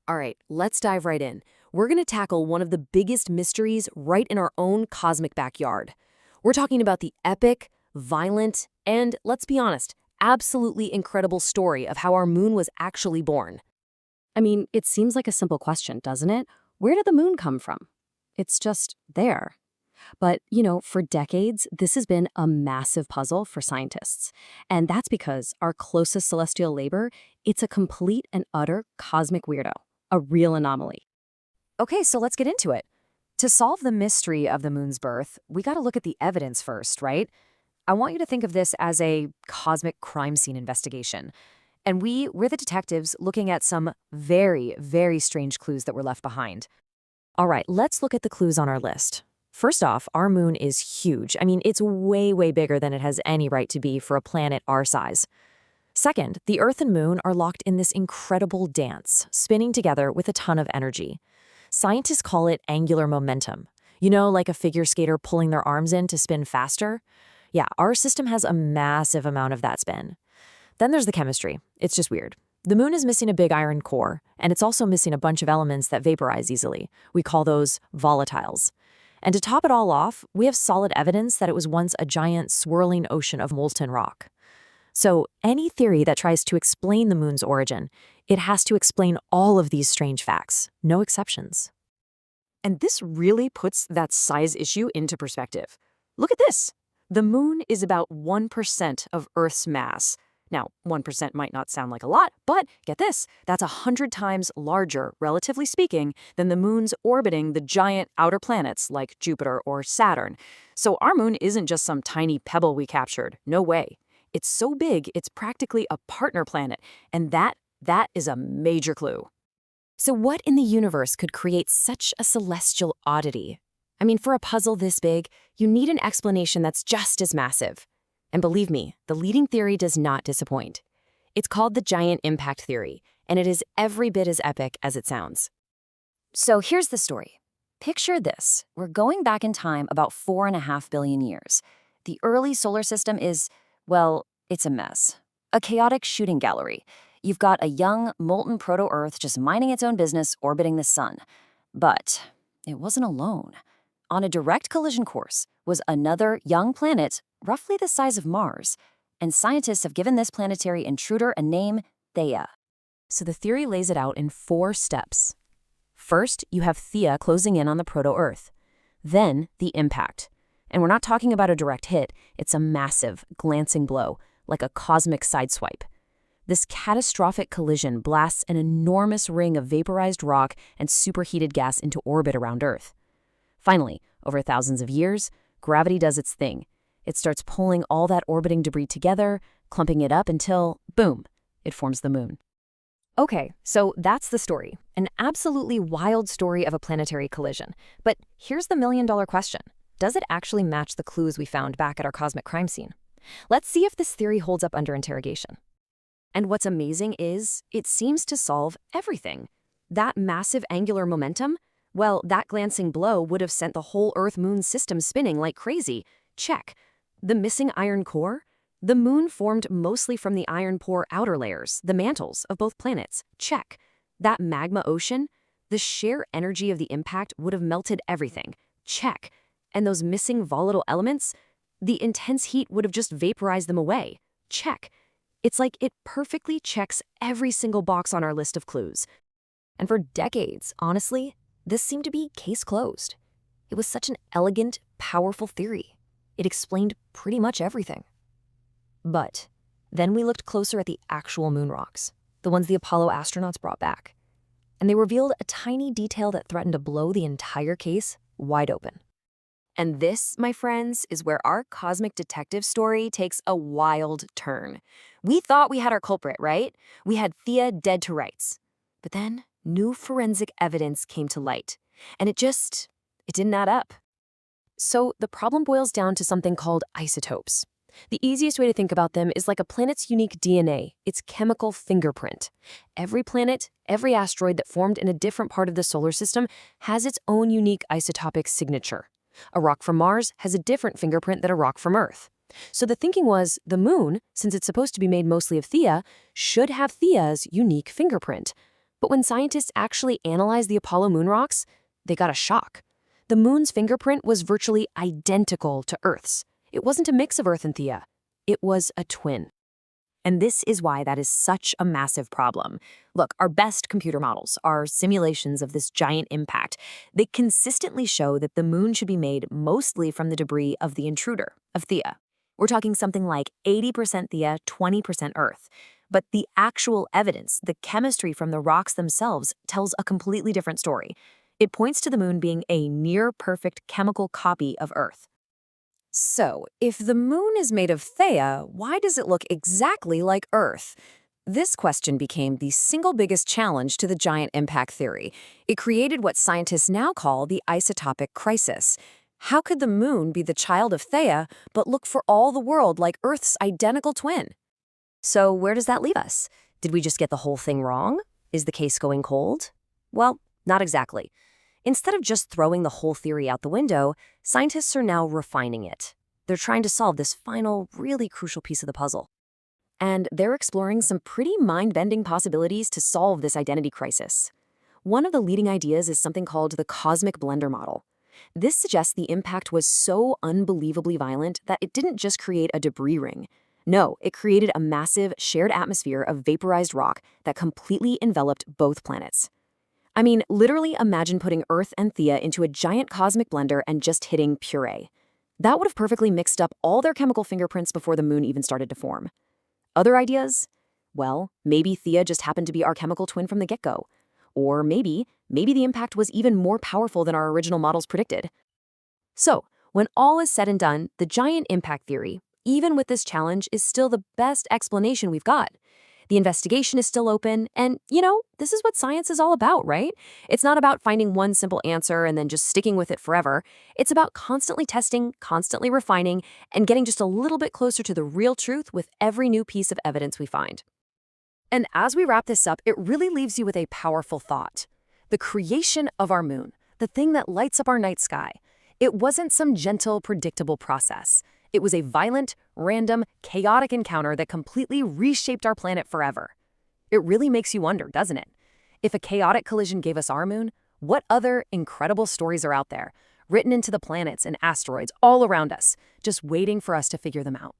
All right, let's dive right in. We're going to tackle one of the biggest mysteries right in our own cosmic backyard. We're talking about the epic, violent, and, let's be honest, absolutely incredible story of how our moon was actually born. I mean, it seems like a simple question, doesn't it? Where did the moon come from? It's just there. But, for decades, this has been a massive puzzle for scientists. And that's because our closest celestial neighbor, it's a complete and utter cosmic weirdo, a real anomaly. Okay, so let's get into it. To solve the mystery of the moon's birth, we got to look at the evidence first, right? I want you to think of this as a cosmic crime scene investigation. And we're the detectives looking at some very, very strange clues that were left behind. All right, let's look at the clues on our list. First off, our moon is huge. I mean, it's way, way bigger than it has any right to be for a planet our size. Second, the Earth and moon are locked in this incredible dance, spinning together with a ton of energy. Scientists call it angular momentum. You know, like a figure skater pulling their arms in to spin faster? Yeah, our system has a massive amount of that spin. Then there's the chemistry. It's just weird. The moon is missing a big iron core, and it's also missing a bunch of elements that vaporize easily. We call those volatiles. And to top it all off, we have solid evidence that it was once a giant swirling ocean of molten rock. So any theory that tries to explain the moon's origin, it has to explain all of these strange facts, no exceptions. And this really puts that size issue into perspective. Look at this. The moon is about 1% of Earth's mass. Now, 1% might not sound like a lot, but get this, that's 100 times larger, relatively speaking, than the moons orbiting the giant outer planets like Jupiter or Saturn. So our moon isn't just some tiny pebble we captured. No way. It's so big, it's practically a partner planet, and that is a major clue. So what in the universe could create such a celestial oddity? I mean, for a puzzle this big, you need an explanation that's just as massive. And believe me, the leading theory does not disappoint. It's called the giant impact theory, and it is every bit as epic as it sounds. So here's the story. Picture this. We're going back in time about 4.5 billion years. The early solar system is, well, it's a mess. A chaotic shooting gallery. You've got a young, molten proto-Earth just minding its own business orbiting the sun. But it wasn't alone. On a direct collision course was another young planet roughly the size of Mars, and scientists have given this planetary intruder a name, Theia. So the theory lays it out in 4 steps. First, you have Theia closing in on the proto-Earth. Then, the impact. And we're not talking about a direct hit, it's a massive, glancing blow, like a cosmic sideswipe. This catastrophic collision blasts an enormous ring of vaporized rock and superheated gas into orbit around Earth. Finally, over thousands of years, gravity does its thing. It starts pulling all that orbiting debris together, clumping it up until, boom, it forms the moon. Okay, so that's the story. An absolutely wild story of a planetary collision. But here's the million-dollar question. Does it actually match the clues we found back at our cosmic crime scene? Let's see if this theory holds up under interrogation. And what's amazing is, it seems to solve everything. That massive angular momentum? Well, that glancing blow would have sent the whole Earth-Moon system spinning like crazy. Check. The missing iron core? The moon formed mostly from the iron core outer layers, the mantles of both planets. Check. That magma ocean? The sheer energy of the impact would have melted everything. Check. And those missing volatile elements? The intense heat would have just vaporized them away. Check. It's like it perfectly checks every single box on our list of clues. And for decades, honestly, this seemed to be case closed. It was such an elegant, powerful theory. It explained pretty much everything. But then we looked closer at the actual moon rocks, the ones the Apollo astronauts brought back. And they revealed a tiny detail that threatened to blow the entire case wide open. And this, my friends, is where our cosmic detective story takes a wild turn. We thought we had our culprit, right? We had Theia dead to rights. But then new forensic evidence came to light, and it didn't add up. So the problem boils down to something called isotopes. The easiest way to think about them is like a planet's unique DNA, its chemical fingerprint. Every planet, every asteroid that formed in a different part of the solar system has its own unique isotopic signature. A rock from Mars has a different fingerprint than a rock from Earth. So the thinking was, the moon, since it's supposed to be made mostly of Theia, should have Theia's unique fingerprint. But when scientists actually analyzed the Apollo moon rocks, they got a shock. The moon's fingerprint was virtually identical to Earth's. It wasn't a mix of Earth and Theia. It was a twin. And this is why that is such a massive problem. Look, our best computer models, our simulations of this giant impact, they consistently show that the moon should be made mostly from the debris of the intruder, of Theia. We're talking something like 80% Theia, 20% Earth. But the actual evidence, the chemistry from the rocks themselves, tells a completely different story. It points to the moon being a near-perfect chemical copy of Earth. So, if the moon is made of Theia, why does it look exactly like Earth? This question became the single biggest challenge to the giant impact theory. It created what scientists now call the isotopic crisis. How could the moon be the child of Theia, but look for all the world like Earth's identical twin? So where does that leave us? Did we just get the whole thing wrong? Is the case going cold? Well, not exactly. Instead of just throwing the whole theory out the window, scientists are now refining it. They're trying to solve this final, really crucial piece of the puzzle. And they're exploring some pretty mind-bending possibilities to solve this identity crisis. One of the leading ideas is something called the cosmic blender model. This suggests the impact was so unbelievably violent that it didn't just create a debris ring. No, it created a massive shared atmosphere of vaporized rock that completely enveloped both planets. I mean, literally imagine putting Earth and Theia into a giant cosmic blender and just hitting puree. That would have perfectly mixed up all their chemical fingerprints before the moon even started to form. Other ideas? Well, maybe Theia just happened to be our chemical twin from the get-go. Or maybe the impact was even more powerful than our original models predicted. So, when all is said and done, the giant impact theory, even with this challenge, is still the best explanation we've got. The investigation is still open, and, this is what science is all about, right? It's not about finding one simple answer and then just sticking with it forever. It's about constantly testing, constantly refining, and getting just a little bit closer to the real truth with every new piece of evidence we find. And as we wrap this up, it really leaves you with a powerful thought. The creation of our moon, the thing that lights up our night sky, it wasn't some gentle, predictable process. It was a violent, random, chaotic encounter that completely reshaped our planet forever. It really makes you wonder, doesn't it? If a chaotic collision gave us our moon, what other incredible stories are out there, written into the planets and asteroids all around us, just waiting for us to figure them out?